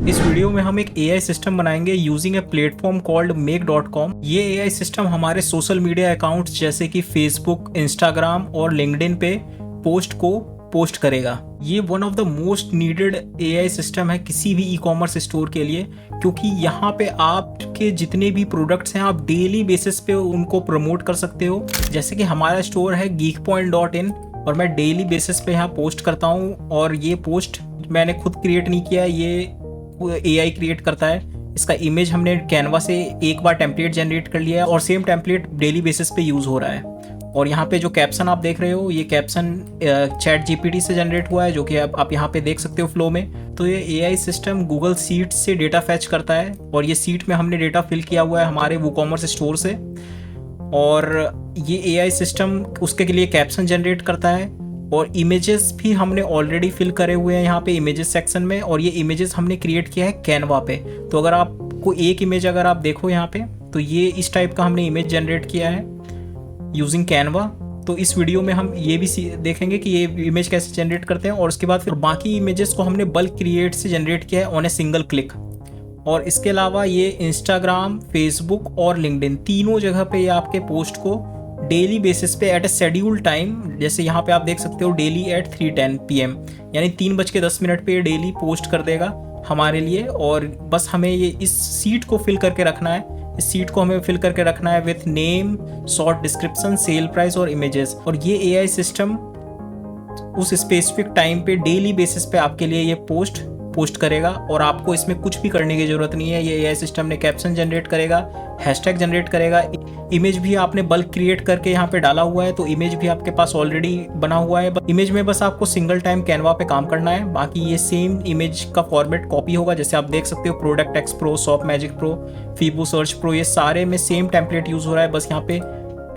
इस वीडियो में हम एक एआई सिस्टम बनाएंगे using a platform called make.com। ये एआई सिस्टम हमारे सोशल मीडिया अकाउंट्स जैसे कि फेसबुक, इंस्टाग्राम और लिंक्डइन पे पोस्ट को पोस्ट करेगा। ये one of the most needed AI system है किसी भी ई कॉमर्स स्टोर के लिए, क्योंकि यहाँ पे आपके जितने भी प्रोडक्ट्स हैं आप डेली बेसिस पे उनको प्रमोट कर सकते हो। जैसे कि हमारा स्टोर है geekpoint.in और मैं डेली बेसिस पे यहाँ पोस्ट करता हूँ, और ये पोस्ट मैंने खुद क्रिएट नहीं किया, ये एआई क्रिएट करता है। इसका इमेज हमने कैनवा से एक बार टेम्पलेट जनरेट कर लिया है और सेम टेम्पलेट डेली बेसिस पे यूज़ हो रहा है। और यहाँ पे जो कैप्शन आप देख रहे हो, ये कैप्शन चैट जीपीटी से जनरेट हुआ है, जो कि आप यहाँ पे देख सकते हो फ्लो में। तो ये एआई सिस्टम गूगल सीट से डेटा फैच करता है, और ये सीट में हमने डेटा फिल किया हुआ है हमारे वूकॉमर्स स्टोर से। और ये एआई सिस्टम उसके लिए कैप्शन जनरेट करता है, और इमेजेस भी हमने ऑलरेडी फिल करे हुए हैं यहाँ पे इमेजेस सेक्शन में, और ये इमेजेस हमने क्रिएट किया है कैनवा पे। तो अगर आपको एक इमेज अगर आप देखो यहाँ पे, तो ये इस टाइप का हमने इमेज जनरेट किया है यूजिंग कैनवा। तो इस वीडियो में हम ये भी देखेंगे कि ये इमेज कैसे जनरेट करते हैं, और उसके बाद फिर बाकी इमेजेस को हमने बल्क क्रिएट से जनरेट किया है ऑन ए सिंगल क्लिक। और इसके अलावा ये इंस्टाग्राम, फेसबुक और लिंक्डइन तीनों जगह पे ये आपके पोस्ट को डेली बेसिस पे एट ए शेड्यूल टाइम, जैसे यहाँ पे आप देख सकते हो डेली एट 3:10 PM, यानी 3:10 पे डेली पोस्ट कर देगा हमारे लिए। और बस हमें ये इस सीट को फिल करके रखना है। इस सीट को हमें फिल करके रखना है with name, short description, sale price और इमेजेस। और ये एआई सिस्टम उस स्पेसिफिक टाइम पे डेली बेसिस पे आपके लिए ये पोस्ट करेगा, और आपको इसमें कुछ भी करने की जरूरत नहीं है। ये एआई सिस्टम ने कैप्शन जनरेट करेगा, हैशटैग जनरेट करेगा, इमेज भी आपने बल्क क्रिएट करके यहाँ पे डाला हुआ है, तो इमेज भी आपके पास ऑलरेडी बना हुआ है। इमेज में बस आपको सिंगल टाइम कैनवा पे काम करना है। बाकी ये सेम इमेज का फॉर्मेट कॉपी होगा, जैसे आप देख सकते हो product x pro, shop magic pro, Fibo search pro, ये सारे में सेम टेम्पलेट यूज हो रहा है। बस यहाँ पे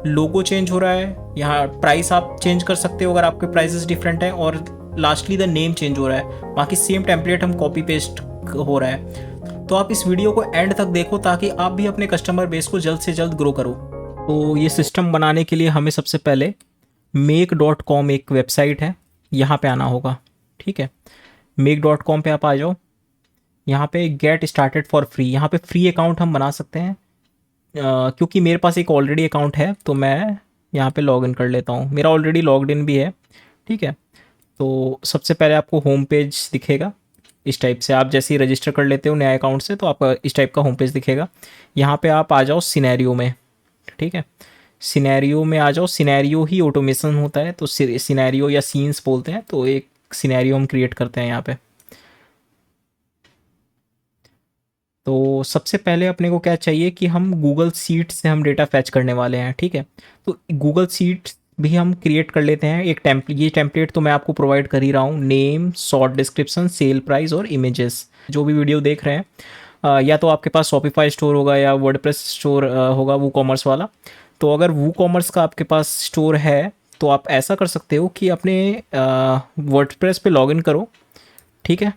लोगो चेंज हो रहा है, यहाँ प्राइस आप चेंज कर सकते हो अगर आपके प्राइसेस डिफरेंट हैं, और लास्टली द नेम चेंज हो रहा है। बाकी सेम टेम्पलेट हम कॉपी पेस्ट हो रहा है। तो आप इस वीडियो को एंड तक देखो ताकि आप भी अपने कस्टमर बेस को जल्द से जल्द ग्रो करो। तो ये सिस्टम बनाने के लिए हमें सबसे पहले make.com एक वेबसाइट है, यहाँ पे आना होगा। ठीक है, make.com पे आप आ जाओ। यहाँ पे गेट स्टार्टेड फॉर फ्री, यहाँ पे फ्री अकाउंट हम बना सकते हैं। क्योंकि मेरे पास एक ऑलरेडी अकाउंट है, तो मैं यहाँ पे लॉग इन कर लेता हूँ। मेरा ऑलरेडी लॉग्ड इन भी है। ठीक है, तो सबसे पहले आपको होम पेज दिखेगा इस टाइप से। आप जैसे ही रजिस्टर कर लेते हो नया अकाउंट से, तो आपका इस टाइप का होम पेज दिखेगा। यहाँ पे आप आ जाओ सिनेरियो में। ठीक है, सिनेरियो में आ जाओ। सिनेरियो ही ऑटोमेशन होता है, तो सिनेरियो या सीन्स बोलते हैं। तो एक सिनेरियो हम क्रिएट करते हैं यहाँ पे। तो सबसे पहले अपने को क्या चाहिए कि हम गूगल सीट से हम डेटा फैच करने वाले हैं। ठीक है, तो गूगल सीट भी हम क्रिएट कर लेते हैं एक ये टेम्पलेट तो मैं आपको प्रोवाइड कर ही रहा हूँ। Name, short description, sale price और इमेजेस। जो भी वीडियो देख रहे हैं, या तो आपके पास शॉपिफाई स्टोर होगा या वर्डप्रेस स्टोर होगा वू कॉमर्स वाला। तो अगर वू कॉमर्स का आपके पास स्टोर है, तो आप ऐसा कर सकते हो कि अपने वर्डप्रेस पे लॉगिन करो। ठीक है,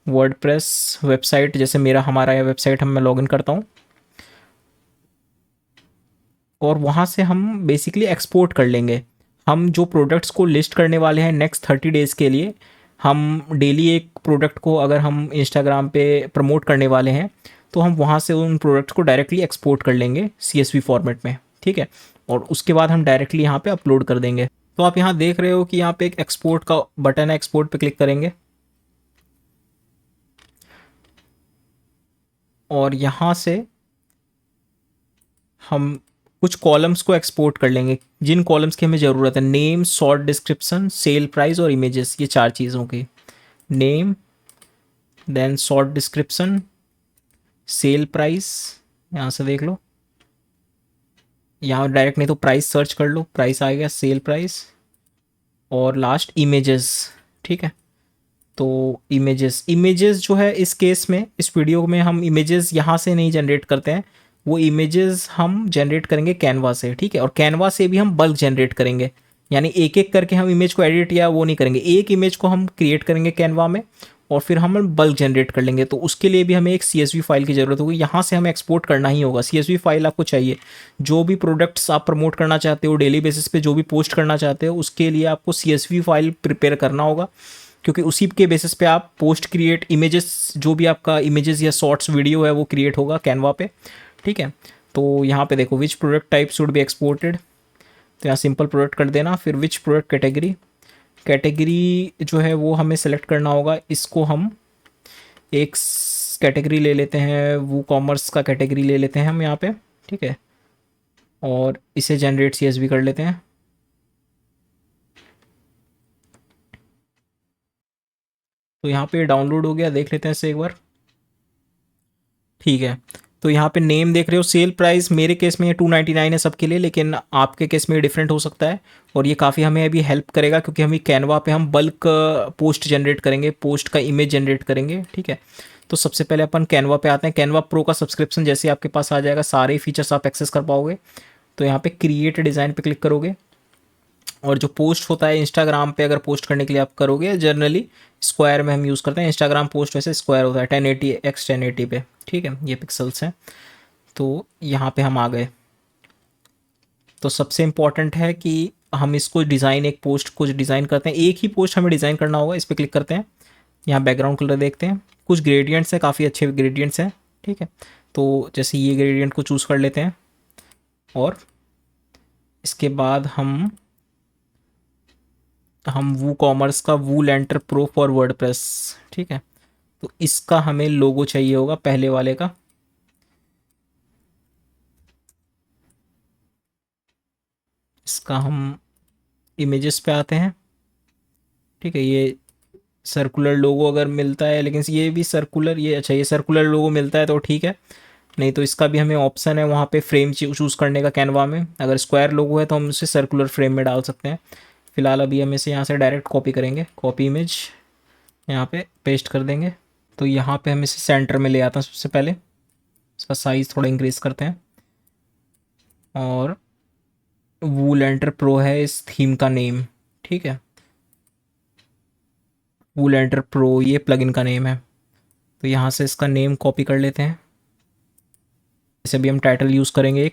वर्डप्रेस वेबसाइट, जैसे हमारा यह वेबसाइट मैं लॉगिन करता हूँ, और वहाँ से हम बेसिकली एक्सपोर्ट कर लेंगे। हम जो प्रोडक्ट्स को लिस्ट करने वाले हैं नेक्स्ट 30 डेज़ के लिए, हम डेली एक प्रोडक्ट को अगर हम इंस्टाग्राम पे प्रमोट करने वाले हैं, तो हम वहाँ से उन प्रोडक्ट्स को डायरेक्टली एक्सपोर्ट कर लेंगे CSV फॉर्मेट में। ठीक है, और उसके बाद हम डायरेक्टली यहाँ पे अपलोड कर देंगे। तो आप यहाँ देख रहे हो कि यहाँ पे एक एक्सपोर्ट का बटन है, एक्सपोर्ट पे क्लिक करेंगे, और यहाँ से हम कुछ कॉलम्स को एक्सपोर्ट कर लेंगे, जिन कॉलम्स की हमें ज़रूरत है। Name, short description, sale price और इमेजेस, ये 4 चीज़ों की। Name, then short description, sale price, यहाँ से देख लो, यहाँ डायरेक्ट नहीं तो प्राइस सर्च कर लो, प्राइस आ गया, सेल प्राइस, और लास्ट इमेजेस। ठीक है, तो इमेजेस जो है इस केस में, इस वीडियो में हम इमेजेस यहाँ से नहीं जनरेट करते हैं, वो इमेजेस हम जनरेट करेंगे कैनवा से। ठीक है, और कैनवा से भी हम बल्क जनरेट करेंगे, यानी एक एक करके हम इमेज को एडिट या वो नहीं करेंगे। एक इमेज को हम क्रिएट करेंगे कैनवा में, और फिर हम बल्क जनरेट कर लेंगे। तो उसके लिए भी हमें एक CSV फाइल की ज़रूरत होगी, यहाँ से हमें एक्सपोर्ट करना ही होगा। CSV फाइल आपको चाहिए। जो भी प्रोडक्ट्स आप प्रमोट करना चाहते हो डेली बेसिस पे, जो भी पोस्ट करना चाहते हो, उसके लिए आपको CSV फाइल प्रिपेयर करना होगा। क्योंकि उसी के बेसिस पे आप पोस्ट क्रिएट इमेजेस, जो भी आपका इमेजेस या शॉर्ट्स वीडियो है वो क्रिएट होगा कैनवा पे, ठीक है। तो यहाँ पे देखो which product type should be exported, तो यहाँ सिंपल प्रोडक्ट कर देना। फिर विच प्रोडक्ट कैटेगरी, कैटेगरी जो है वो हमें सेलेक्ट करना होगा। इसको हम एक कैटेगरी ले लेते हैं, वो कॉमर्स का कैटेगरी ले लेते हैं हम यहाँ पे, ठीक है। और इसे जनरेट CSV कर लेते हैं। तो यहाँ पे डाउनलोड हो गया, देख लेते हैं इसे एक बार, ठीक है। तो यहाँ पे नेम देख रहे हो, सेल प्राइस मेरे केस में ये 299 है सबके लिए, लेकिन आपके केस में डिफरेंट हो सकता है। और ये काफ़ी हमें अभी हेल्प करेगा, क्योंकि हमें कैनवा पे हम बल्क पोस्ट जनरेट करेंगे, पोस्ट का इमेज जनरेट करेंगे, ठीक है। तो सबसे पहले अपन कैनवा पे आते हैं। कैनवा प्रो का सब्सक्रिप्शन जैसे आपके पास आ जाएगा, सारे फीचर्स आप एक्सेस कर पाओगे। तो यहाँ पे क्रिएट डिज़ाइन पे क्लिक करोगे, और जो पोस्ट होता है इंस्टाग्राम पे अगर पोस्ट करने के लिए आप करोगे, जनरली स्क्वायर में हम यूज़ करते हैं। इंस्टाग्राम पोस्ट वैसे स्क्वायर होता है 1080x1080 पे, ठीक है, ये पिक्सल्स हैं। तो यहाँ पे हम आ गए। तो सबसे इम्पॉर्टेंट है कि हम इसको डिज़ाइन, एक पोस्ट को डिज़ाइन करते हैं, एक ही पोस्ट हमें डिज़ाइन करना होगा। इस पर क्लिक करते हैं, यहाँ बैकग्राउंड कलर देखते हैं, कुछ ग्रेडियंट्स हैं, काफ़ी अच्छे ग्रेडियंट्स हैं, ठीक है। तो जैसे ये ग्रेडियंट को चूज़ कर लेते हैं, और इसके बाद हम वो कॉमर्स का वूल एंटर प्रो फॉर वर्डप्रेस, ठीक है। तो इसका हमें लोगो चाहिए होगा पहले वाले का। इसका हम इमेजेस पे आते हैं, ठीक है। ये सर्कुलर लोगो अगर मिलता है, लेकिन ये भी सर्कुलर, ये अच्छा, ये सर्कुलर लोगो मिलता है तो ठीक है, नहीं तो इसका भी हमें ऑप्शन है वहाँ पे फ्रेम चूज़ करने का कैनवा में। अगर स्क्वायर लोगो है तो हम उसे सर्कुलर फ्रेम में डाल सकते हैं। फिलहाल अभी हम इसे यहाँ से डायरेक्ट कॉपी करेंगे, कॉपी इमेज यहाँ पे पेस्ट कर देंगे। तो यहाँ पे हम इसे सेंटर में ले आते हैं। सबसे पहले इसका साइज़ थोड़ा इंक्रीज़ करते हैं, और वूल एंटर प्रो है इस थीम का नेम, ठीक है। वूल एंटर प्रो ये प्लगइन का नेम है। तो यहाँ से इसका नेम कॉपी कर लेते हैं। इसे भी हम टाइटल यूज़ करेंगे,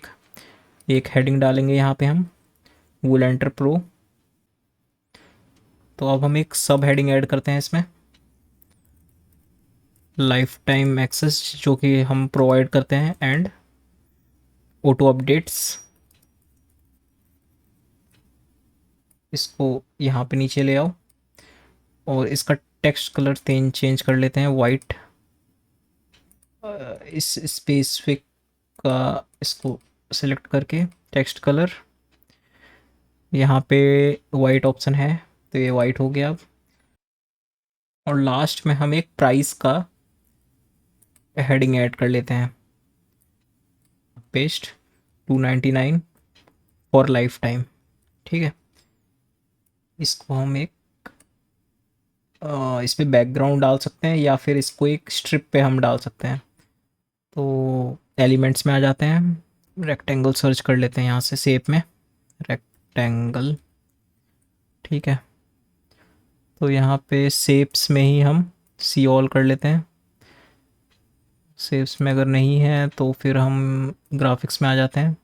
एक हेडिंग डालेंगे यहाँ पे हम, वूल एंटर प्रो। तो अब हम एक सब हेडिंग ऐड करते हैं इसमें, लाइफ टाइम एक्सेस जो कि हम प्रोवाइड करते हैं, एंड ऑटो अपडेट्स। इसको यहाँ पे नीचे ले आओ, और इसका टेक्स्ट कलर चेंज कर लेते हैं वाइट। इस स्पेसिफिक का इसको सिलेक्ट करके टेक्स्ट कलर, यहाँ पे वाइट ऑप्शन है तो ये वाइट हो गया अब। और लास्ट में हम एक प्राइस का हेडिंग ऐड कर लेते हैं, पेस्ट 299 फॉर लाइफ टाइम, ठीक है। इसको हम एक इस पे बैकग्राउंड डाल सकते हैं, या फिर इसको एक स्ट्रिप पे हम डाल सकते हैं। तो एलिमेंट्स में आ जाते हैं, रेक्टेंगल सर्च कर लेते हैं यहाँ से, शेप में रेक्टेंगल, ठीक है। तो यहाँ पे शेप्स में ही हम सी ऑल कर लेते हैं। शेप्स में अगर नहीं है तो फिर हम ग्राफिक्स में आ जाते हैं।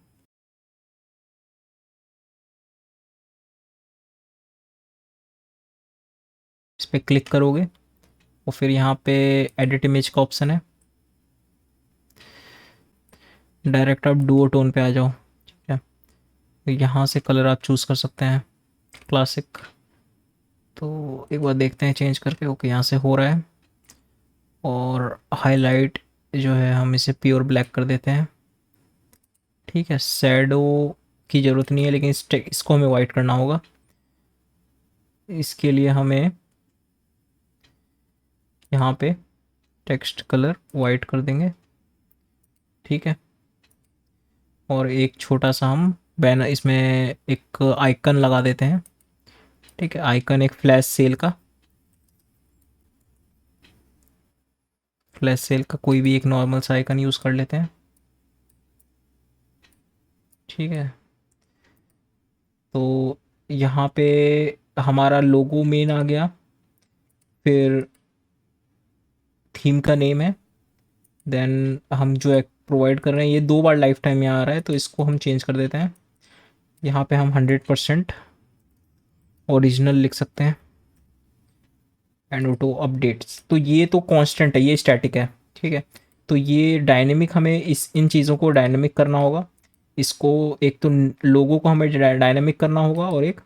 इस पर क्लिक करोगे और फिर यहाँ पे एडिट इमेज का ऑप्शन है, डायरेक्ट आप डुओ टोन पे आ जाओ, ठीक है। तो यहाँ से कलर आप चूज़ कर सकते हैं, क्लासिक। तो एक बार देखते हैं चेंज करके, ओके यहाँ से हो रहा है। और हाईलाइट जो है हम इसे प्योर ब्लैक कर देते हैं, ठीक है। शैडो की ज़रूरत नहीं है, लेकिन इसको हमें वाइट करना होगा। इसके लिए हमें यहाँ पे टेक्स्ट कलर वाइट कर देंगे, ठीक है। और एक छोटा सा हम बैनर, इसमें एक आइकन लगा देते हैं, ठीक है। आइकन एक फ्लैश सेल का, कोई भी एक नॉर्मल सा आइकन यूज़ कर लेते हैं, ठीक है। तो यहाँ पे हमारा लोगो मेन आ गया, फिर थीम का नेम है, देन हम जो एक प्रोवाइड कर रहे हैं, ये 2 बार लाइफ टाइम यहाँ आ रहा है तो इसको हम चेंज कर देते हैं। यहाँ पे हम 100% ओरिजिनल लिख सकते हैं, एंड ऑटो अपडेट्स, तो ये तो कांस्टेंट है, ये स्टैटिक है, ठीक है। तो ये डायनेमिक, हमें इस इन चीज़ों को डायनेमिक करना होगा। इसको एक तो लोगों को हमें डायनेमिक करना होगा, और एक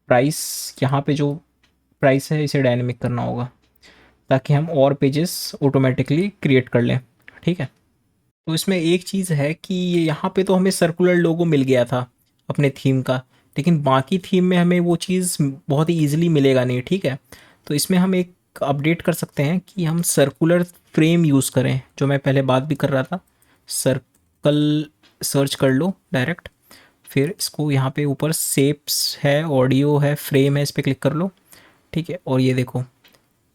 प्राइस, यहाँ पे जो प्राइस है इसे डायनेमिक करना होगा, ताकि हम और पेजेस ऑटोमेटिकली क्रिएट कर लें, ठीक है। तो इसमें एक चीज़ है कि यहाँ पे तो हमें सर्कुलर लोगो मिल गया था अपने थीम का, लेकिन बाकी थीम में हमें वो चीज़ बहुत ही ईजिली मिलेगा नहीं, ठीक है। तो इसमें हम एक अपडेट कर सकते हैं कि हम सर्कुलर फ्रेम यूज़ करें, जो मैं पहले बात भी कर रहा था। सर्कल सर्च कर लो डायरेक्ट, फिर इसको यहाँ पे ऊपर शेप्स है, ऑडियो है, फ्रेम है, इस पर क्लिक कर लो, ठीक है। और ये देखो,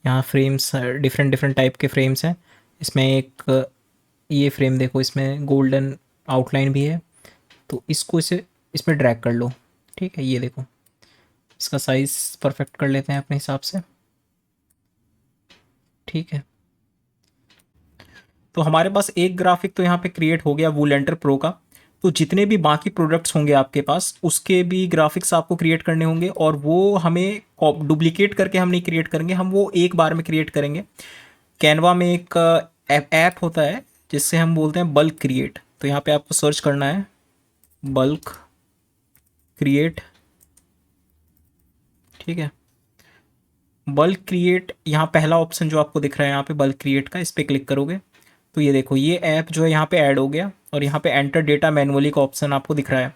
यहाँ फ्रेम्स डिफरेंट डिफरेंट टाइप के फ्रेम्स हैं। इसमें एक ये फ्रेम देखो, इसमें गोल्डन आउटलाइन भी है, तो इसको इसे इसमें ड्रैग कर लो, ठीक है। ये देखो, इसका साइज़ परफेक्ट कर लेते हैं अपने हिसाब से, ठीक है। तो हमारे पास एक ग्राफिक तो यहाँ पे क्रिएट हो गया वूलेंटर प्रो का। तो जितने भी बाकी प्रोडक्ट्स होंगे आपके पास, उसके भी ग्राफिक्स आपको क्रिएट करने होंगे, और वो हमें डुप्लीकेट करके हम नहीं क्रिएट करेंगे, हम वो एक बार में क्रिएट करेंगे। कैनवा में एक ऐप होता है जिससे हम बोलते हैं बल्क क्रिएट। तो यहाँ पे आपको सर्च करना है बल्क क्रिएट, ठीक है। बल्क क्रिएट, यहाँ पहला ऑप्शन जो आपको दिख रहा है यहाँ पे बल्क क्रिएट का, इस पर क्लिक करोगे तो ये देखो, ये ऐप जो है यहाँ पे ऐड हो गया, और यहाँ पे एंटर डेटा मैनुअली का ऑप्शन आपको दिख रहा है।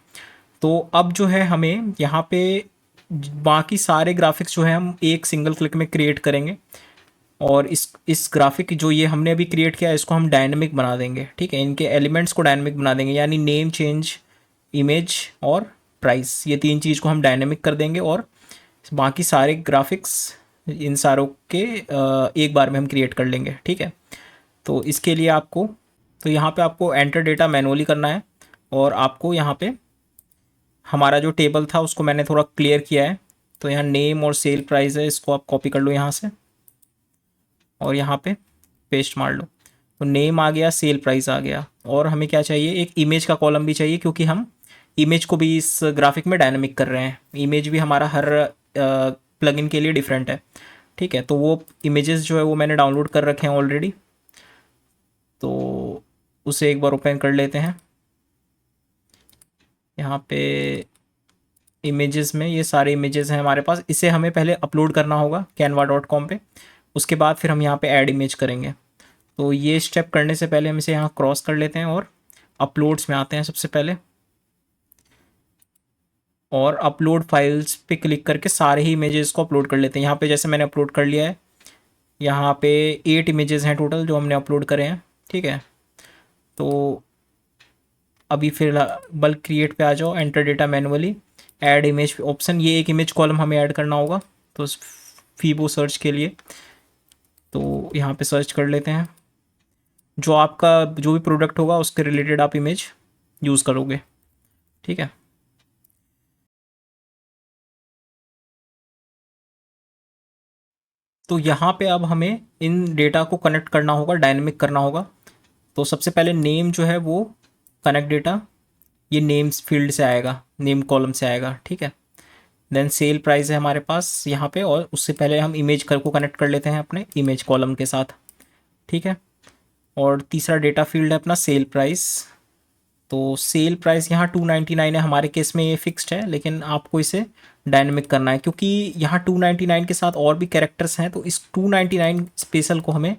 तो अब जो है हमें यहाँ पे बाकी सारे ग्राफिक्स जो है हम एक सिंगल क्लिक में क्रिएट करेंगे, और इस ग्राफिक जो ये हमने अभी क्रिएट किया है इसको हम डायनेमिक बना देंगे, ठीक है। इनके एलिमेंट्स को डायनेमिक बना देंगे, यानी नेम चेंज, इमेज और प्राइस, ये तीन चीज़ को हम डायनेमिक कर देंगे, और बाकी सारे ग्राफिक्स इन सारों के एक बार में हम क्रिएट कर लेंगे, ठीक है। तो इसके लिए आपको, तो यहाँ पे आपको एंटर डेटा मैनुअली करना है, और आपको यहाँ पे हमारा जो टेबल था उसको मैंने थोड़ा क्लियर किया है। तो यहाँ नेम और सेल प्राइस है, इसको आप कॉपी कर लो यहाँ से, और यहाँ पे पेस्ट मार लो। तो नेम आ गया, सेल प्राइस आ गया, और हमें क्या चाहिए, एक इमेज का कॉलम भी चाहिए, क्योंकि हम इमेज को भी इस ग्राफिक में डायनेमिक कर रहे हैं। इमेज भी हमारा हर प्लगइन के लिए डिफरेंट है, ठीक है। तो वो इमेजेस जो है वो मैंने डाउनलोड कर रखे हैं ऑलरेडी, तो उसे एक बार ओपन कर लेते हैं। यहाँ पे इमेजेस में ये सारे इमेजेस हैं हमारे पास, इसे हमें पहले अपलोड करना होगा canva.com पे, उसके बाद फिर हम यहाँ पे ऐड इमेज करेंगे। तो ये स्टेप करने से पहले हम इसे यहाँ क्रॉस कर लेते हैं, और अपलोड्स में आते हैं सबसे पहले, और अपलोड फाइल्स पे क्लिक करके सारे ही इमेजेस को अपलोड कर लेते हैं। यहाँ पे जैसे मैंने अपलोड कर लिया है, यहाँ पे 8 इमेजेस हैं टोटल जो हमने अपलोड करे हैं, ठीक है। तो अभी फिर बल्क क्रिएट पे आ जाओ, enter data manually, add image option, ये एक इमेज कॉलम हमें ऐड करना होगा, तो फीबो सर्च के लिए तो यहाँ पे सर्च कर लेते हैं, जो आपका जो भी प्रोडक्ट होगा उसके रिलेटेड आप इमेज यूज़ करोगे, ठीक है। तो यहाँ पे अब हमें इन डेटा को कनेक्ट करना होगा, डायनेमिक करना होगा। तो सबसे पहले नेम जो है वो कनेक्ट डेटा, ये नेम्स फील्ड से आएगा, नेम कॉलम से आएगा, ठीक है। देन सेल प्राइस है हमारे पास यहाँ पे, और उससे पहले हम इमेज कर को कनेक्ट कर लेते हैं अपने इमेज कॉलम के साथ, ठीक है। और तीसरा डेटा फील्ड है अपना सेल प्राइस। तो सेल प्राइस यहाँ 299 है, हमारे केस में ये फिक्स्ड है, लेकिन आपको इसे डायनेमिक करना है, क्योंकि यहाँ 299 के साथ और भी कैरेक्टर्स हैं। तो इस 299 स्पेशल को हमें,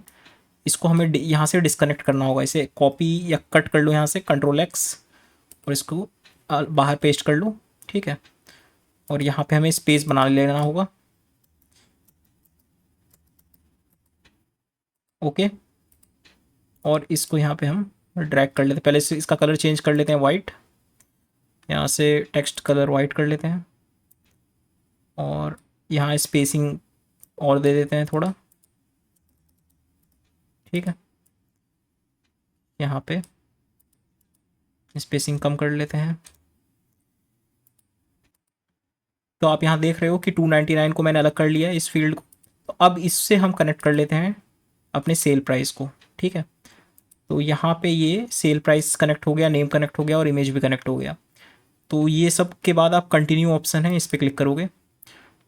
इसको हमें यहाँ से डिस्कनेक्ट करना होगा। इसे कॉपी या कट कर लो यहाँ से, Ctrl+X, और इसको बाहर पेस्ट कर लो, ठीक है। और यहाँ पे हमें स्पेस बना लेना होगा, ओके। और इसको यहाँ पे हम ड्रैग कर लेते हैं, पहले से इसका कलर चेंज कर लेते हैं वाइट, यहाँ से टेक्स्ट कलर वाइट कर लेते हैं, और यहाँ स्पेसिंग और दे देते हैं थोड़ा, ठीक है। यहाँ पे स्पेसिंग कम कर लेते हैं। तो आप यहाँ देख रहे हो कि 299 को मैंने अलग कर लिया है इस फील्ड को। तो अब इससे हम कनेक्ट कर लेते हैं अपने सेल प्राइस को, ठीक है। तो यहाँ पे ये सेल प्राइस कनेक्ट हो गया, नेम कनेक्ट हो गया, और इमेज भी कनेक्ट हो गया। तो ये सब के बाद आप कंटिन्यू ऑप्शन है, इस पर क्लिक करोगे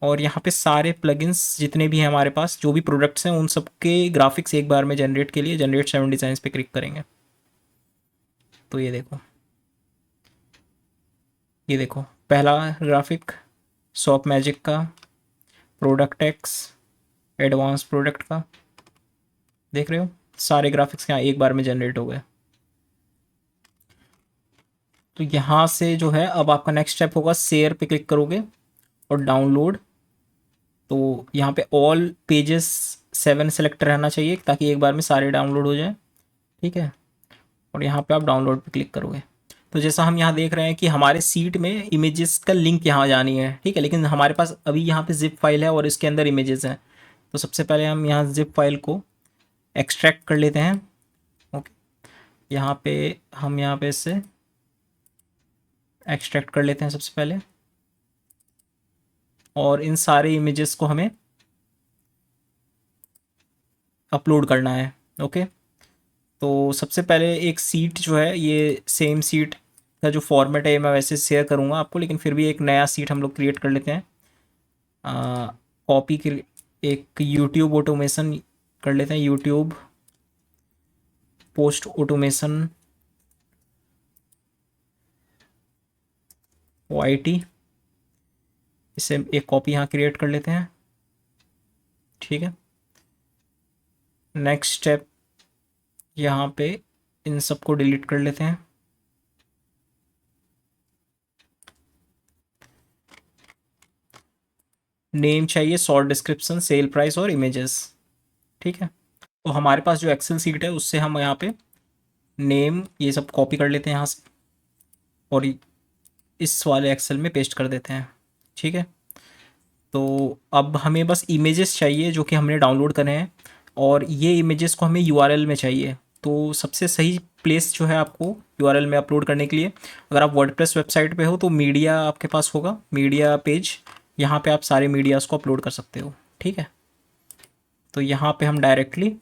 और यहाँ पे सारे प्लगइन्स जितने भी हैं हमारे पास, जो भी प्रोडक्ट्स हैं, उन सब के ग्राफिक्स एक बार में जनरेट के लिए जनरेट 7 डिज़ाइंस पे क्लिक करेंगे। तो ये देखो पहला ग्राफिक शॉप मैजिक का, प्रोडक्ट एक्स, एडवांस प्रोडक्ट का, देख रहे हो सारे ग्राफिक्स यहाँ एक बार में जनरेट हो गए। तो यहाँ से जो है अब आपका नेक्स्ट स्टेप होगा, शेयर पे क्लिक करोगे और डाउनलोड। तो यहाँ पे ऑल पेजेस 7 सेलेक्ट रहना चाहिए ताकि एक बार में सारे डाउनलोड हो जाए, ठीक है। और यहाँ पे आप डाउनलोड पे क्लिक करोगे तो जैसा हम यहाँ देख रहे हैं कि हमारे सीट में इमेजेस का लिंक यहाँ जानी है, ठीक है। लेकिन हमारे पास अभी यहाँ पे जिप फाइल है और इसके अंदर इमेजेस हैं। तो सबसे पहले हम यहाँ जिप फाइल को एक्सट्रैक्ट कर लेते हैं। ओके, यहाँ पे इससे एक्सट्रैक्ट कर लेते हैं सबसे पहले, और इन सारे इमेजेस को हमें अपलोड करना है। ओके, तो सबसे पहले एक सीट जो है, ये सेम सीट का जो फॉर्मेट है मैं वैसे शेयर करूँगा आपको, लेकिन फिर भी एक नया सीट हम लोग क्रिएट कर लेते हैं। कॉपी के एक यूट्यूब ऑटोमेशन कर लेते हैं, यूट्यूब पोस्ट ऑटोमेशन YT, इसे एक कॉपी यहाँ क्रिएट कर लेते हैं, ठीक है। नेक्स्ट स्टेप, यहाँ पे इन सबको डिलीट कर लेते हैं। नेम चाहिए, शॉर्ट डिस्क्रिप्शन, सेल प्राइस और इमेजेस, ठीक है। तो हमारे पास जो एक्सेल सीट है उससे हम यहाँ पे नेम ये सब कॉपी कर लेते हैं यहाँ से और इस वाले एक्सेल में पेस्ट कर देते हैं, ठीक है। तो अब हमें बस इमेजेस चाहिए जो कि हमने डाउनलोड करे हैं, और ये इमेजेस को हमें URL में चाहिए। तो सबसे सही प्लेस जो है आपको URL में अपलोड करने के लिए, अगर आप वर्डप्रेस वेबसाइट पे हो तो मीडिया आपके पास होगा, मीडिया पेज, यहाँ पे आप सारे मीडियाज़ को अपलोड कर सकते हो, ठीक है। तो यहाँ पे हम डायरेक्टली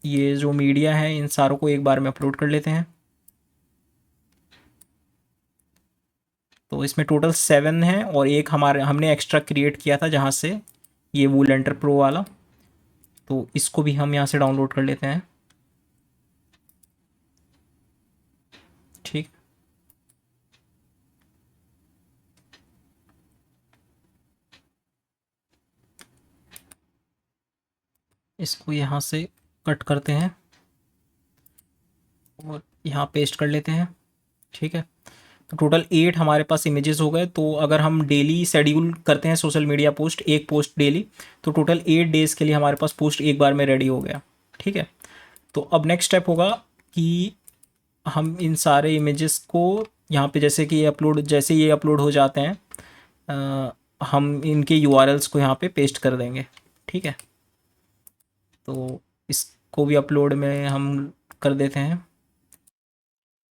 ये जो मीडिया है इन सारों को एक बार में अपलोड कर लेते हैं। तो इसमें टोटल 7 है और एक हमने एक्स्ट्रा क्रिएट किया था जहाँ से ये वूल एंटर प्रो वाला, तो इसको भी हम यहाँ से डाउनलोड कर लेते हैं, ठीक। इसको यहाँ से कट करते हैं और यहाँ पेस्ट कर लेते हैं, ठीक है। तो टोटल 8 हमारे पास इमेजेस हो गए। तो अगर हम डेली शेड्यूल करते हैं सोशल मीडिया पोस्ट, एक पोस्ट डेली, तो टोटल 8 डेज़ के लिए हमारे पास पोस्ट एक बार में रेडी हो गया, ठीक है। तो अब नेक्स्ट स्टेप होगा कि हम इन सारे इमेजेस को यहाँ पे जैसे ये अपलोड हो जाते हैं, हम इनके URLs को यहाँ पे पेस्ट कर देंगे, ठीक है। तो इसको भी अपलोड में हम कर देते हैं।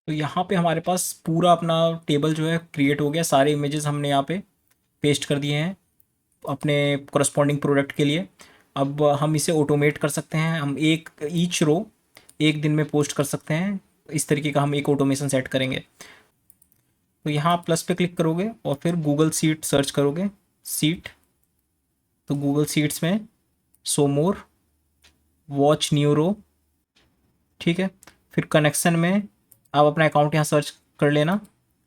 तो यहाँ पे हमारे पास पूरा अपना टेबल जो है क्रिएट हो गया, सारे इमेजेस हमने यहाँ पे पेस्ट कर दिए हैं अपने कोरस्पॉन्डिंग प्रोडक्ट के लिए। अब हम इसे ऑटोमेट कर सकते हैं, हम ईच रो एक दिन में पोस्ट कर सकते हैं, इस तरीके का हम एक ऑटोमेशन सेट करेंगे। तो यहाँ प्लस पे क्लिक करोगे और फिर गूगल सीट सर्च करोगे, सीट, तो गूगल सीट्स में show more, watch new row, ठीक है। फिर कनेक्शन में आप अपना अकाउंट यहाँ सर्च कर लेना,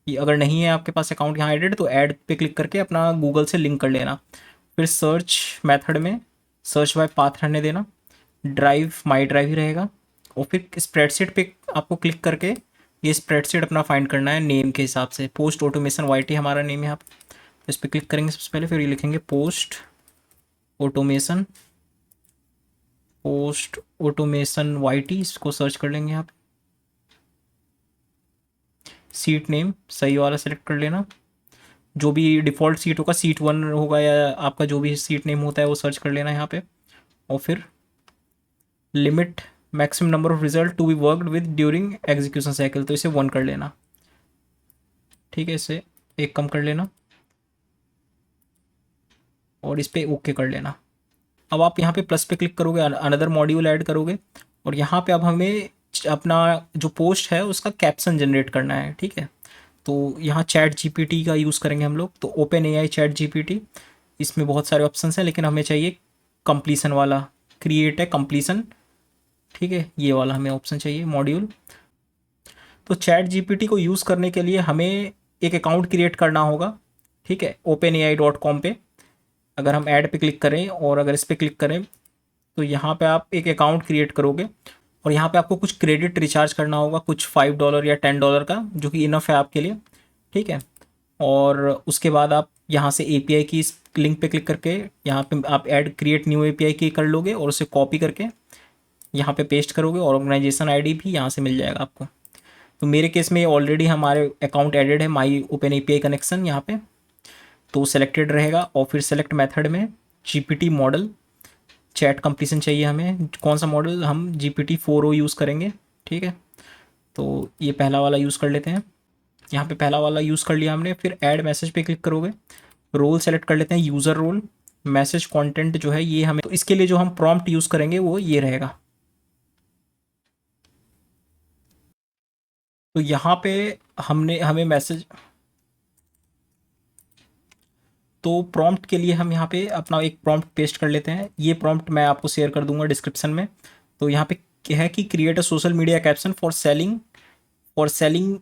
कि अगर नहीं है आपके पास अकाउंट यहाँ एडेड तो ऐड पे क्लिक करके अपना गूगल से लिंक कर लेना। फिर सर्च मेथड में सर्च बाय पाथ रहने देना, ड्राइव माई ड्राइव ही रहेगा, और फिर स्प्रेडशीट पे आपको क्लिक करके ये स्प्रेडशीट अपना फाइंड करना है नेम के हिसाब से। पोस्ट ऑटोमेशन YT हमारा नेम है यहाँ पे, तो इस पर क्लिक करेंगे सबसे पहले, फिर ये लिखेंगे पोस्ट ऑटोमेशन YT, इसको सर्च कर लेंगे यहाँ पे। सीट नेम सही वाला सेलेक्ट कर लेना, जो भी डिफ़ॉल्ट सीट होगा, सीट 1 होगा या आपका जो भी सीट नेम होता है वो सर्च कर लेना यहाँ पे। और फिर limit maximum number of result to be worked with during execution cycle, तो इसे 1 कर लेना, ठीक है। इसे 1 कम कर लेना और इस पर ओके कर लेना। अब आप यहाँ पे प्लस पे क्लिक करोगे, अनदर मॉड्यूल ऐड करोगे, और यहाँ पे अब हमें अपना जो पोस्ट है उसका कैप्शन जनरेट करना है, ठीक है। तो यहाँ चैट जीपीटी का यूज़ करेंगे हम लोग। तो ओपन एआई चैट जीपीटी, इसमें बहुत सारे ऑप्शंस हैं लेकिन हमें चाहिए कंप्लीसन वाला, क्रिएट है कंप्लीसन, ठीक है, ये वाला हमें ऑप्शन चाहिए मॉड्यूल। तो चैट जीपीटी को यूज़ करने के लिए हमें एक अकाउंट क्रिएट करना होगा, ठीक है, openai.com पे। अगर हम ऐड पे क्लिक करें और अगर इस पर क्लिक करें तो यहाँ पे आप एक अकाउंट क्रिएट करोगे और यहाँ पे आपको कुछ क्रेडिट रिचार्ज करना होगा, कुछ $5 या $10 का, जो कि इनफ है आपके लिए, ठीक है। और उसके बाद आप यहाँ से एपीआई की इस लिंक पे क्लिक करके यहाँ पे आप ऐड क्रिएट न्यू एपीआई की कर लोगे और उसे कॉपी करके यहाँ पे पेस्ट करोगे और ऑर्गेनाइजेशन आईडी भी यहाँ से मिल जाएगा आपको। तो मेरे केस में ऑलरेडी हमारे अकाउंट एडेड है माई ओपन एपीआई कनेक्शन यहाँ पे, तो सेलेक्टेड रहेगा। और फिर सेलेक्ट मेथड में जीपीटी मॉडल चैट कंप्लीसन चाहिए हमें, कौन सा मॉडल, हम GPT 4o यूज़ करेंगे, ठीक है। तो ये पहला वाला यूज़ कर लेते हैं, यहाँ पे पहला वाला यूज़ कर लिया हमने। फिर ऐड मैसेज पे क्लिक करोगे, रोल सेलेक्ट कर लेते हैं, यूज़र रोल, मैसेज कंटेंट जो है ये हमें, तो इसके लिए जो हम प्रॉम्प्ट यूज़ करेंगे वो ये रहेगा। तो यहाँ पे हमें मैसेज, तो प्रॉम्प्ट के लिए हम यहाँ पे अपना एक प्रॉम्प्ट पेस्ट कर लेते हैं। ये प्रॉम्प्ट मैं आपको शेयर कर दूंगा डिस्क्रिप्शन में। तो यहाँ पे क्या है कि create a social media caption for selling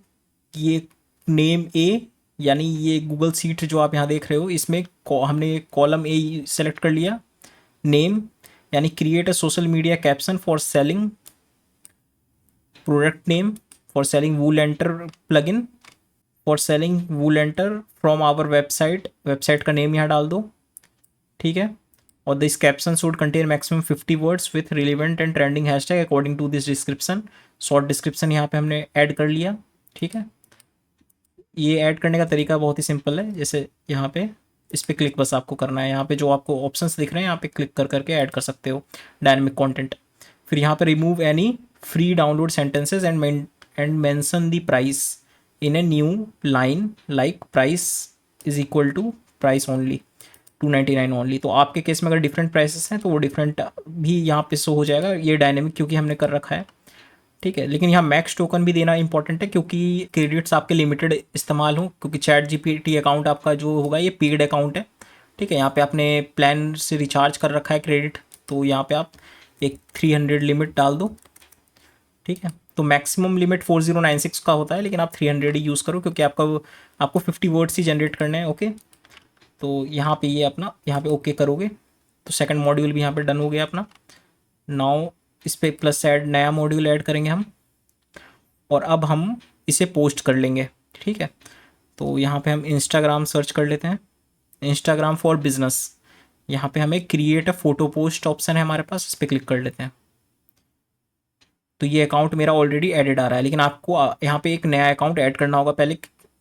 ये नेम ए, यानी ये गूगल सीट जो आप यहाँ देख रहे हो इसमें हमने कॉलम ए सेलेक्ट कर लिया। नेम यानी create a social media caption for selling product name, for selling wool enter plugin, for selling wool enter from our website, website का नेम यहाँ डाल दो, ठीक है। और this caption should contain maximum 50 words with relevant and trending hashtag according to this description. Short description यहाँ पे हमने ऐड कर लिया, ठीक है। ये ऐड करने का तरीका बहुत ही सिंपल है, जैसे यहाँ पे इस पर क्लिक बस आपको करना है, यहाँ पे जो आपको ऑप्शंस दिख रहे हैं यहाँ पे क्लिक कर करके ऐड कर सकते हो डायनेमिक कंटेंट। फिर यहाँ पे remove any free download sentences and mention the price in a new line like price is equal to price only 299 only. तो आपके केस में अगर डिफरेंट प्राइसेस हैं तो वो डिफरेंट भी यहाँ पे शो हो जाएगा, ये डायनेमिक क्योंकि हमने कर रखा है, ठीक है। लेकिन यहाँ मैक्स टोकन भी देना इंपॉर्टेंट है क्योंकि क्रेडिट्स आपके लिमिटेड इस्तेमाल हो, क्योंकि चैट जीपीटी अकाउंट आपका जो होगा ये पेड अकाउंट है, ठीक है। यहाँ पे आपने प्लान से रिचार्ज कर रखा है क्रेडिट, तो यहाँ पे आप एक 300 लिमिट डाल दो, ठीक है। तो मैक्सिमम लिमिट 4096 का होता है लेकिन आप 300 ही यूज़ करो क्योंकि आपको 50 वर्ड्स ही जनरेट करने हैं, ओके। तो यहाँ पे ये अपना यहाँ पे ओके करोगे तो सेकंड मॉड्यूल भी यहाँ पे डन हो गया अपना। नाउ इस पर प्लस ऐड नया मॉड्यूल ऐड करेंगे हम और अब हम इसे पोस्ट कर लेंगे, ठीक है। तो यहाँ पे हम इंस्टाग्राम सर्च कर लेते हैं, इंस्टाग्राम फॉर बिजनेस। यहाँ पे हमें create a photo post option है हमारे पास, इस पर क्लिक कर लेते हैं। तो ये अकाउंट मेरा ऑलरेडी एडिड आ रहा है लेकिन आपको यहाँ पे एक नया अकाउंट ऐड करना होगा पहले,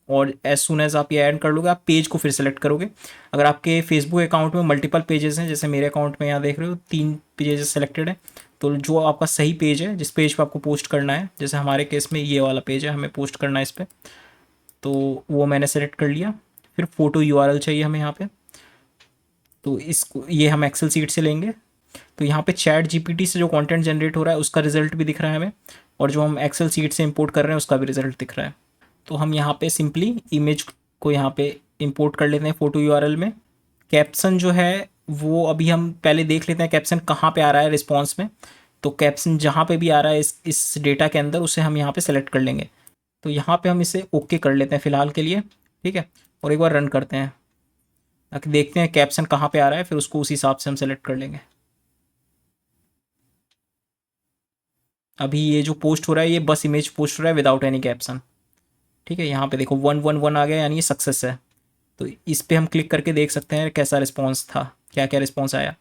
और एज सुन एज आप ये ऐड कर लोगे आप पेज को फिर सेलेक्ट करोगे। अगर आपके फेसबुक अकाउंट में मल्टीपल पेजेस हैं, जैसे मेरे अकाउंट में यहाँ देख रहे हो 3 पेजेस सेलेक्टेड है, तो जो आपका सही पेज है जिस पेज पे आपको पोस्ट करना है, जैसे हमारे केस में ये वाला पेज है हमें पोस्ट करना है इस पर, तो वो मैंने सेलेक्ट कर लिया। फिर फोटो यूआरएल चाहिए हमें यहाँ पे, तो इसको ये हम एक्सेल सीट से लेंगे। तो यहाँ पे चैट जीपीटी से जो कंटेंट जनरेट हो रहा है उसका रिजल्ट भी दिख रहा है हमें, और जो हम एक्सेल सीट से इंपोर्ट कर रहे हैं उसका भी रिजल्ट दिख रहा है। तो हम यहाँ पे सिंपली इमेज को यहाँ पे इंपोर्ट कर लेते हैं फोटो यूआरएल में। कैप्शन जो है वो अभी हम पहले देख लेते हैं कैप्शन कहाँ पे आ रहा है रिस्पॉन्स में। तो कैप्शन जहाँ पे भी आ रहा है इस डेटा के अंदर उसे हम यहाँ पे सेलेक्ट कर लेंगे। तो यहाँ पे हम इसे ओके कर लेते हैं फ़िलहाल के लिए, ठीक है। और एक बार रन करते हैं ताकि देखते हैं कैप्शन कहाँ पे आ रहा है, फिर उसको उस हिसाब से हम सेलेक्ट कर लेंगे। अभी ये जो पोस्ट हो रहा है ये बस इमेज पोस्ट हो रहा है विदाउट एनी कैप्शन, ठीक है। यहाँ पे देखो 111 आ गया यानी ये सक्सेस है। तो इस पर हम क्लिक करके देख सकते हैं कैसा रिस्पॉन्स था, क्या क्या रिस्पॉन्स आया।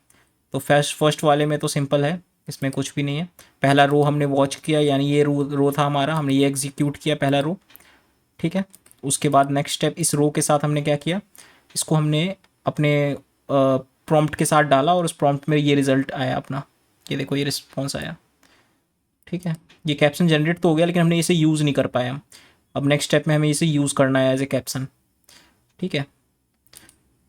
तो फर्स्ट वाले में तो सिंपल है, इसमें कुछ भी नहीं है। पहला रो हमने वॉच किया यानी ये रो था हमारा, हमने ये एग्जीक्यूट किया पहला रो, ठीक है। उसके बाद नेक्स्ट स्टेप इस रो के साथ हमने क्या किया, इसको हमने अपने प्रॉम्प्ट के साथ डाला और उस प्रॉम्प्ट में ये रिज़ल्ट आया अपना, ये देखो ये रिस्पॉन्स आया, ठीक है। ये कैप्शन जनरेट तो हो गया लेकिन हमने इसे यूज़ नहीं कर पाया। अब नेक्स्ट स्टेप में हमें इसे यूज़ करना है एज ए कैप्शन, ठीक है।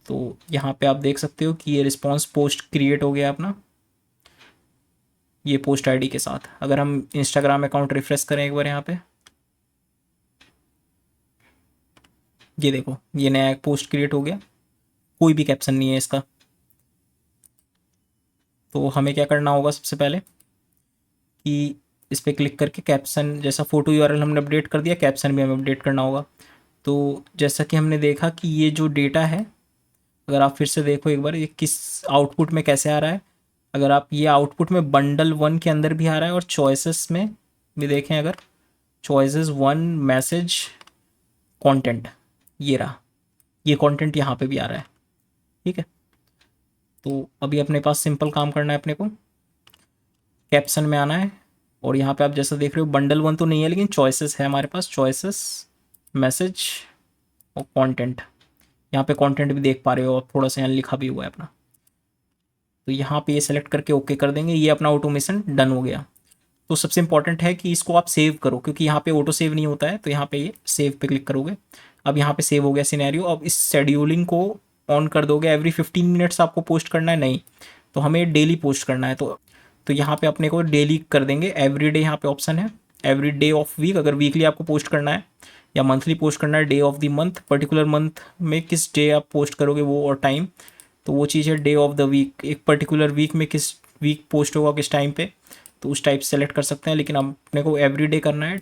तो यहाँ पे आप देख सकते हो कि ये रिस्पॉन्स पोस्ट क्रिएट हो गया अपना ये पोस्ट आईडी के साथ। अगर हम इंस्टाग्राम अकाउंट रिफ्रेश करें एक बार यहाँ पे, ये देखो, ये नया एक पोस्ट क्रिएट हो गया, कोई भी कैप्शन नहीं है इसका। तो हमें क्या करना होगा, सबसे पहले कि इस पर क्लिक करके कैप्शन, जैसा फोटो यूआरएल हमने अपडेट कर दिया, कैप्शन भी हमें अपडेट करना होगा। तो जैसा कि हमने देखा कि ये जो डेटा है, अगर आप फिर से देखो एक बार, ये किस आउटपुट में कैसे आ रहा है। अगर आप ये आउटपुट में बंडल 1 के अंदर भी आ रहा है, और चॉइसेस में भी देखें, अगर चॉइसेस 1 मैसेज कंटेंट, ये रहा, ये कंटेंट यहाँ पे भी आ रहा है। ठीक है, तो अभी अपने पास सिंपल काम करना है, अपने को कैप्शन में आना है, और यहाँ पे आप जैसा देख रहे हो बंडल 1 तो नहीं है, लेकिन चॉइसेस है हमारे पास, चॉइसेस मैसेज और कंटेंट। यहाँ पे कंटेंट भी देख पा रहे हो आप, थोड़ा सा यहाँ लिखा भी हुआ है अपना। तो यहाँ पे ये सेलेक्ट करके ओके कर देंगे, ये अपना ऑटोमेशन डन हो गया। तो सबसे इंपॉर्टेंट है कि इसको आप सेव करो, क्योंकि यहाँ पे ऑटो सेव नहीं होता है। तो यहाँ पे ये सेव पे क्लिक करोगे, अब यहाँ पे सेव हो गया सिनेरियो। अब इस शेड्यूलिंग को ऑन कर दोगे, एवरी 15 मिनट्स आपको पोस्ट करना है, नहीं तो हमें डेली पोस्ट करना है। तो यहाँ पे अपने को डेली कर देंगे, एवरी डे यहाँ पे ऑप्शन है, एवरी डे ऑफ वीक। अगर वीकली आपको पोस्ट करना है या मंथली पोस्ट करना है, day of the month, particular month में किस डे आप पोस्ट करोगे वो और टाइम, तो वो चीज़ है डे ऑफ द वीक। एक पर्टिकुलर वीक में किस वीक पोस्ट होगा किस टाइम पे, तो उस टाइप सेलेक्ट कर सकते हैं। लेकिन अब अपने को एवरी डे करना है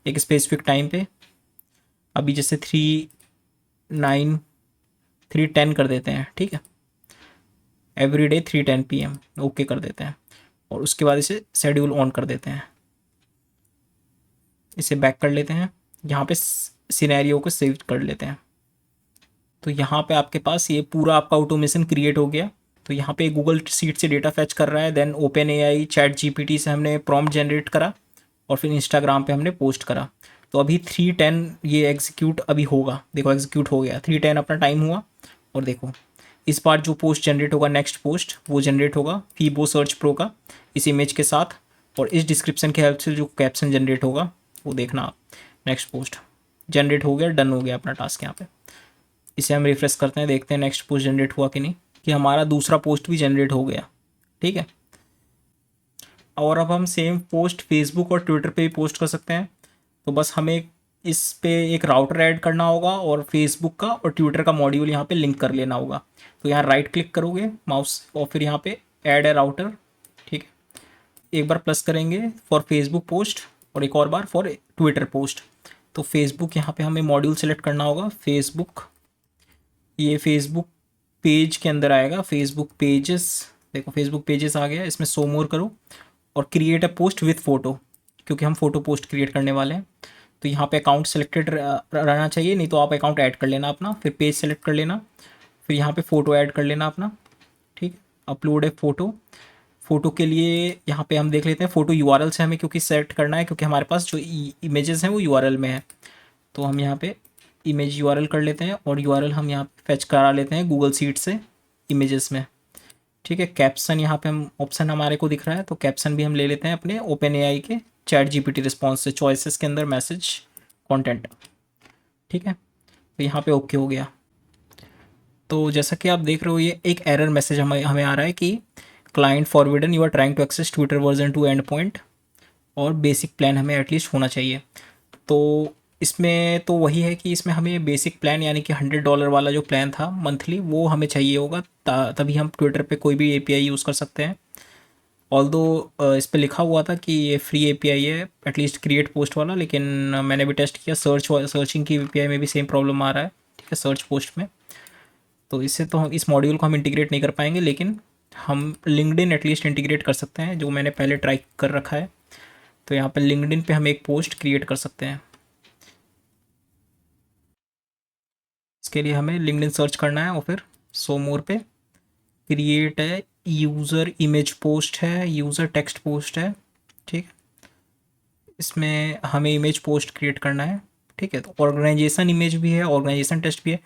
एक स्पेसिफिक टाइम पे। अभी जैसे 3:10 कर देते हैं, ठीक है, एवरी डे 3:10 PM ओके कर देते हैं, और उसके बाद इसे शेड्यूल ऑन कर देते हैं। इसे बैक कर लेते हैं, यहाँ पे सिनेरियो को सेव कर लेते हैं। तो यहाँ पे आपके पास ये पूरा आपका ऑटोमेशन क्रिएट हो गया। तो यहाँ पे गूगल सीट से डेटा फैच कर रहा है, then OpenAI ChatGPT से हमने प्रॉम्प्ट जनरेट करा, और फिर इंस्टाग्राम पे हमने पोस्ट करा। तो अभी 3:10 ये एग्जीक्यूट अभी होगा, देखो एग्जीक्यूट हो गया, 3:10 अपना टाइम हुआ। और देखो इस बार जो पोस्ट जनरेट होगा, नेक्स्ट पोस्ट वो जनरेट होगा फीबो सर्च प्रो का इस इमेज के साथ, और इस डिस्क्रिप्शन के हेल्प से जो कैप्शन जनरेट होगा वो देखना आप। नेक्स्ट पोस्ट जनरेट हो गया, डन हो गया अपना टास्क यहाँ पे। इसे हम रिफ्रेश करते हैं, देखते हैं नेक्स्ट पोस्ट जनरेट हुआ कि नहीं, कि हमारा दूसरा पोस्ट भी जनरेट हो गया। ठीक है, और अब हम सेम पोस्ट फेसबुक और ट्विटर पे भी पोस्ट कर सकते हैं। तो बस हमें इस पे एक राउटर ऐड करना होगा, और फेसबुक का और ट्विटर का मॉड्यूल यहाँ पे लिंक कर लेना होगा। तो यहाँ राइट क्लिक करोगे माउस, और फिर यहाँ पे ऐड ए राउटर, ठीक है, एक बार प्लस करेंगे फॉर फेसबुक पोस्ट, और एक और बार फॉर ट्विटर पोस्ट। तो फेसबुक यहाँ पे हमें मॉड्यूल सेलेक्ट करना होगा, फेसबुक, ये फेसबुक पेज के अंदर आएगा, फेसबुक पेजेस, देखो फेसबुक पेजेस आ गया, इसमें सो मोर करो और create a post with photo, क्योंकि हम फोटो पोस्ट क्रिएट करने वाले हैं। तो यहाँ पे अकाउंट सेलेक्टेड रहना चाहिए, नहीं तो आप अकाउंट ऐड कर लेना अपना, फिर पेज सेलेक्ट कर लेना, फिर यहाँ पे फ़ोटो ऐड कर लेना अपना। ठीक, अपलोड है फ़ोटो। फ़ोटो के लिए यहाँ पे हम देख लेते हैं, फ़ोटो यूआरएल से हमें क्योंकि सेट करना है, क्योंकि हमारे पास जो इमेजेस हैं वो यूआरएल में है। तो हम यहाँ पे इमेज यूआरएल कर लेते हैं, और यूआरएल हम यहाँ पे फेच करा लेते हैं गूगल सीट से इमेजेस में। ठीक है, कैप्शन यहाँ पे हम ऑप्शन हमारे को दिख रहा है, तो कैप्शन भी हम ले लेते हैं अपने ओपन एआई के चैट जीपीटी रिस्पॉन्स से, चॉइसेस के अंदर मैसेज कंटेंट। ठीक है, तो यहाँ पे ओके हो गया। तो जैसा कि आप देख रहे हो, ये एक एरर मैसेज हमें आ रहा है कि client forbidden, you are trying to access Twitter version 2 endpoint, और बेसिक प्लान हमें एटलीस्ट होना चाहिए। तो इसमें तो वही है कि इसमें हमें बेसिक प्लान यानी कि $100 वाला जो प्लान था मंथली, वो हमें चाहिए होगा, तभी हम ट्विटर पे कोई भी एपीआई यूज़ कर सकते हैं। ऑल्दो इस पे लिखा हुआ था कि ये फ्री एपीआई है, एटलीस्ट क्रिएट पोस्ट वाला, लेकिन मैंने भी टेस्ट किया, सर्चिंग की एपीआई में भी सेम प्रॉब्लम आ रहा है। ठीक है, सर्च पोस्ट में। तो इससे तो हम इस मॉड्यूल को हम इंटीग्रेट नहीं कर पाएंगे, लेकिन हम लिंक्डइन एटलीस्ट इंटीग्रेट कर सकते हैं, जो मैंने पहले ट्राई कर रखा है। तो यहाँ पर लिंक्डइन पे हम एक पोस्ट क्रिएट कर सकते हैं। इसके लिए हमें लिंक्डइन सर्च करना है, और फिर सो मोर पे क्रिएट है, यूज़र इमेज पोस्ट है, यूज़र टेक्स्ट पोस्ट है। ठीक, इसमें हमें इमेज पोस्ट क्रिएट करना है। ठीक है, तो ऑर्गेनाइजेशन इमेज भी है, ऑर्गेनाइजेशन टेक्स्ट भी है।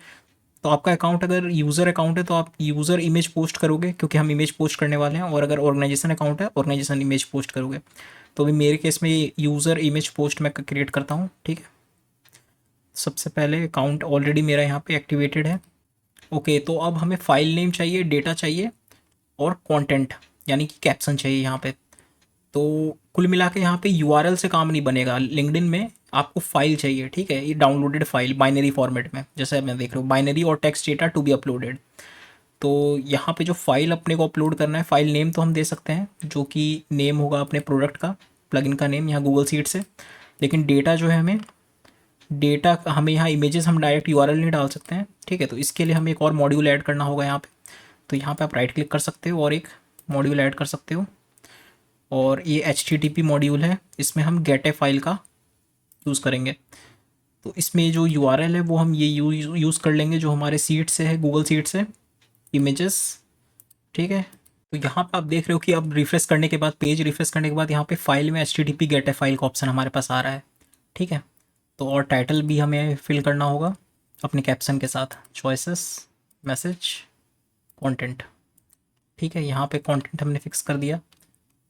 तो आपका अकाउंट अगर यूज़र अकाउंट है तो आप यूज़र इमेज पोस्ट करोगे, क्योंकि हम इमेज पोस्ट करने वाले हैं, और अगर ऑर्गेनाइजेशन अकाउंट है ऑर्गेनाइजेशन इमेज पोस्ट करोगे। तो अभी मेरे केस में ये यूज़र इमेज पोस्ट मैं क्रिएट करता हूँ। ठीक है, सबसे पहले अकाउंट ऑलरेडी मेरा यहाँ पे एक्टिवेटेड है। ओके, तो अब हमें फाइल नेम चाहिए, डेटा चाहिए, और कंटेंट यानी कि कैप्शन चाहिए यहाँ पे। तो कुल मिला के यहाँ पे यूआरएल से काम नहीं बनेगा लिंक्डइन में, आपको फाइल चाहिए, ठीक है, ये डाउनलोडेड फाइल बाइनरी फॉर्मेट में, जैसे मैं देख रहा हूँ बाइनरी और text data to be uploaded. तो यहाँ पे जो फाइल अपने को अपलोड करना है, फाइल नेम तो हम दे सकते हैं जो कि नेम होगा अपने प्रोडक्ट का, प्लगइन का नेम यहाँ गूगल शीट से। लेकिन डेटा जो है हमें, डेटा हमें यहाँ इमेजेस हम डायरेक्ट यूआरएल नहीं डाल सकते हैं, ठीक है। तो इसके लिए हमें एक और मॉड्यूल ऐड करना होगा यहाँ पे। तो यहाँ पे आप राइट क्लिक कर सकते हो और एक मॉड्यूल ऐड कर सकते हो, और ये HTTP मॉड्यूल है, इसमें हम गेट ए फाइल का यूज़ करेंगे। तो इसमें जो यूआरएल है वो हम ये यूज़ कर लेंगे जो हमारे सीट से है, गूगल सीट से, इमेजेस, ठीक है। तो यहाँ पे आप देख रहे हो कि अब रिफ्रेश करने के बाद, पेज रिफ्रेश करने के बाद यहाँ पे फाइल में HTTP गेट ए फाइल का ऑप्शन हमारे पास आ रहा है, ठीक है। तो और टाइटल भी हमें फिल करना होगा अपने कैप्शन के साथ, चॉइसेस, मैसेज, कंटेंट, ठीक है। यहाँ पे कंटेंट हमने फिक्स कर दिया,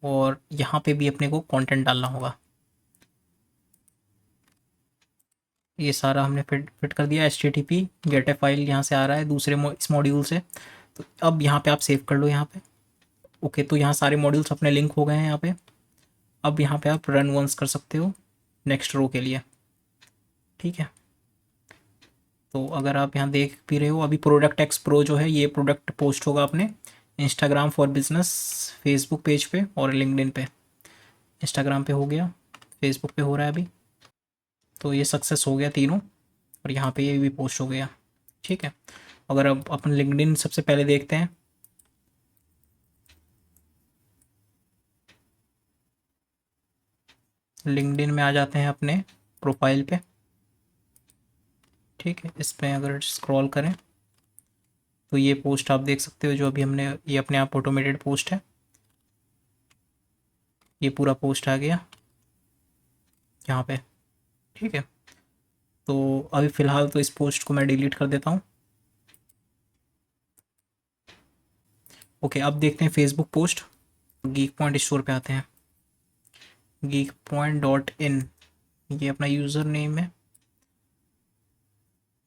और यहाँ पे भी अपने को कंटेंट डालना होगा। ये सारा हमने फिट कर दिया। HTTP गेट ए फाइल यहाँ से आ रहा है दूसरे इस मॉड्यूल से। तो अब यहाँ पे आप सेव कर लो यहाँ पे। ओके, तो यहाँ सारे मॉड्यूल्स अपने लिंक हो गए हैं यहाँ पे। अब यहाँ पे आप रन वंस कर सकते हो नेक्स्ट रो के लिए, ठीक है। तो अगर आप यहाँ देख भी रहे हो, अभी प्रोडक्ट एक्स प्रो जो है, ये प्रोडक्ट पोस्ट होगा अपने Instagram for business, Facebook page पे और लिंक्डइन पे। इंस्टाग्राम पे हो गया, फेसबुक पे हो रहा है अभी। तो ये सक्सेस हो गया तीनों, और यहाँ पे ये भी पोस्ट हो गया, ठीक है। अगर अब अपन लिंक्डइन सबसे पहले देखते हैं, लिंक्डइन में आ जाते हैं अपने प्रोफाइल पे, ठीक है। इस पर अगर स्क्रॉल करें तो ये पोस्ट आप देख सकते हो जो अभी हमने, ये अपने आप ऑटोमेटेड पोस्ट है। ये पूरा पोस्ट आ गया यहाँ पे, ठीक है। तो अभी फ़िलहाल तो इस पोस्ट को मैं डिलीट कर देता हूँ। ओके, अब देखते हैं Facebook post. Geek point store पे आते हैं, गीक पॉइंट डॉट इन, ये अपना यूज़र नेम है,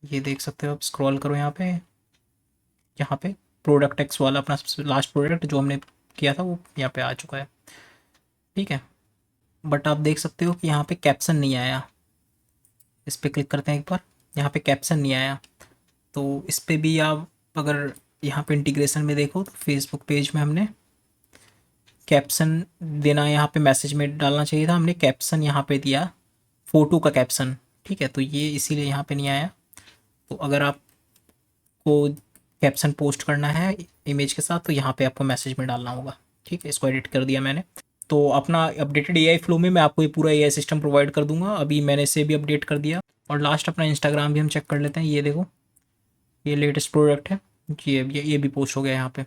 ये देख सकते हो आप। स्क्रॉल करो यहाँ पे, यहाँ पे प्रोडक्ट एक्स वाला अपना सबसे लास्ट प्रोडक्ट जो हमने किया था वो यहाँ पे आ चुका है, ठीक है। बट आप देख सकते हो कि यहाँ पे कैप्शन नहीं आया। इस पर क्लिक करते हैं एक बार, यहाँ पे कैप्शन नहीं आया। तो इस पर भी आप अगर यहाँ पे इंटीग्रेशन में देखो तो फेसबुक पेज में हमने कैप्शन देना, यहाँ पे मैसेज में डालना चाहिए था, हमने कैप्शन यहाँ पे दिया, फ़ोटो का कैप्शन, ठीक है। तो ये इसीलिए यहाँ पे नहीं आया। तो अगर आपको कैप्शन पोस्ट करना है इमेज के साथ तो यहाँ पे आपको मैसेज में डालना होगा, ठीक है। इसको एडिट कर दिया मैंने। तो अपना अपडेटेड AI फ्लो में मैं आपको ये पूरा AI सिस्टम प्रोवाइड कर दूंगा। अभी मैंने इसे भी अपडेट कर दिया। और लास्ट अपना इंस्टाग्राम भी हम चेक कर लेते हैं। ये देखो, ये लेटेस्ट प्रोडक्ट है, ये भी पोस्ट हो गया यहाँ पे।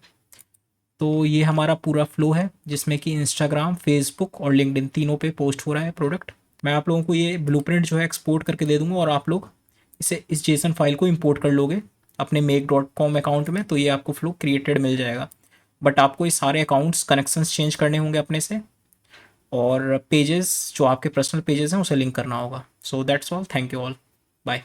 तो ये हमारा पूरा फ्लो है जिसमें कि इंस्टाग्राम, फेसबुक और लिंक्डइन तीनों पे पोस्ट हो रहा है प्रोडक्ट। मैं आप लोगों को ये ब्लूप्रिंट जो है एक्सपोर्ट करके दे दूंगा, और आप लोग इसे, इस जेसन फाइल को इंपोर्ट कर लोगे अपने make.com अकाउंट में, तो ये आपको फ्लो क्रिएटेड मिल जाएगा। बट आपको ये सारे अकाउंट्स कनेक्शंस चेंज करने होंगे अपने से, और पेजेस जो आपके पर्सनल पेजेस हैं उसे लिंक करना होगा। So that's all, thank you all, bye.